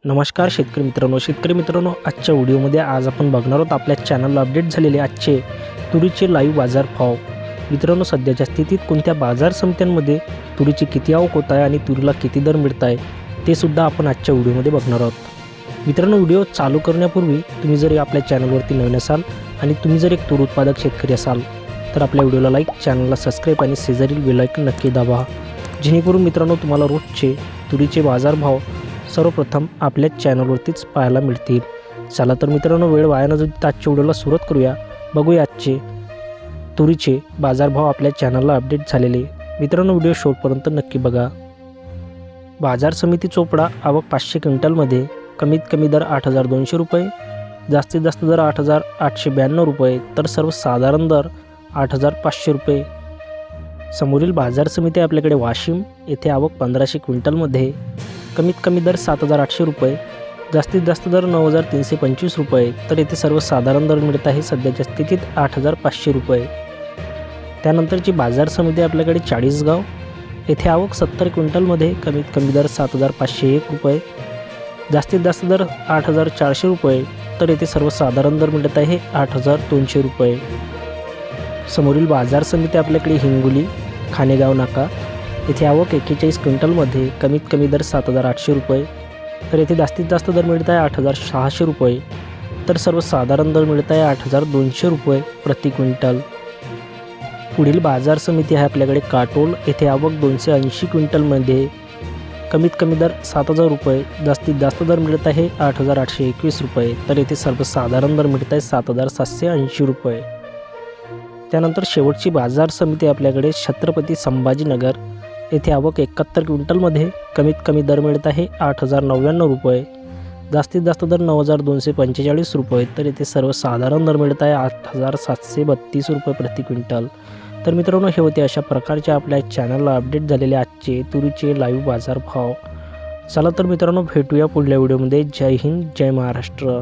नमस्कार शेतकरी मित्रांनो, आजच्या व्हिडिओमध्ये आज आपण बघणार आहोत आपल्या चॅनलला अपडेट झालेले आजचे तुरीचे लाईव्ह बाजार भाव. मित्रांनो, सध्याच्या स्थितीत कोणत्या बाजार समित्यांमध्ये तुरीची किती आवक होत आहे आणि तुरीला किती दर मिळत आहे ते सुद्धा आपण आजच्या व्हिडिओमध्ये बघणार आहोत. मित्रांनो, व्हिडिओ चालू करण्यापूर्वी तुम्ही जर आपल्या चॅनलवरती नवीन असाल आणि तुम्ही जर एक तूर उत्पादक शेतकरी असाल तर आपल्या व्हिडिओला लाईक, चॅनलला सबस्क्राईब आणि शेजारील बेल आयकॉन नक्की दाबा, जेणेकरून मित्रांनो तुम्हाला रोजचे तुरीचे बाजार भाव सर्वप्रथम आपल्या चॅनलवरतीच पाहायला मिळतील. चला तर मित्रांनो, वेळ वाया न जाता आजच्या व्हिडिओला सुरुवात करूया. बघूया आजचे तुरीचे बाजारभाव आपल्या चॅनलला अपडेट झालेले. मित्रांनो, व्हिडिओ शेवटपर्यंत नक्की बघा. बाजार समिती चोपडा आवक 500 क्विंटलमध्ये कमीत कमी दर 8,200 रुपये, जास्तीत जास्त दर 8,892 रुपये, तर सर्वसाधारण दर 8,500 रुपये. समोरील बाजार समिती आपल्याकडे वाशिम येथे आवक 1500 क्विंटलमध्ये कमीत कमी दर 7,800 रुपये, जास्तीत जास्त दर 9,325 रुपये, तर येथे सर्वसाधारण दर मिळत आहे सध्याच्या स्थितीत 8,500 रुपये. त्यानंतरची बाजार समिती आपल्याकडे चाळीसगाव येथे आवक 70 क्विंटलमध्ये कमीत कमी दर 7,501 रुपये, जास्तीत जास्त दर 8,400 रुपये, तर येथे सर्वसाधारण दर मिळत आहे 8,200 रुपये. समोरील बाजार समिती आपल्याकडे हिंगोली खानेगाव नाका येथे आवक 41 क्विंटलमध्ये कमीत कमी दर 7,800 रुपये, तर येथे जास्तीत जास्त दर मिळत आहे 8,600 रुपये, तर सर्वसाधारण दर मिळत आहे 8,200 रुपये प्रति क्विंटल. पुढील बाजार समिती आहे आपल्याकडे काटोल येथे आवक 280 क्विंटलमध्ये कमीत कमी दर 7,000 रुपये, जास्तीत जास्त दर मिळत आहे 8,821 रुपये, तर येथे सर्वसाधारण दर मिळत आहे 7,780 रुपये. त्यानंतर शेवटची बाजार समिती आपल्याकडे छत्रपती संभाजीनगर येथे आवक 71 क्विंटलमध्ये कमीत कमी दर मिळत आहे 8,099 रुपये, जास्तीत जास्त दर 9,245 रुपये, तर येथे सर्वसाधारण दर मिळत आहे 8,732 रुपये प्रति क्विंटल. तर मित्रांनो, हे होते अशा प्रकारचे आपल्या चॅनलला अपडेट झालेले आजचे तुरीचे लाईव्ह बाजार भाव. चला तर मित्रांनो, भेटूया पुढल्या व्हिडिओमध्ये. जय हिंद, जय महाराष्ट्र.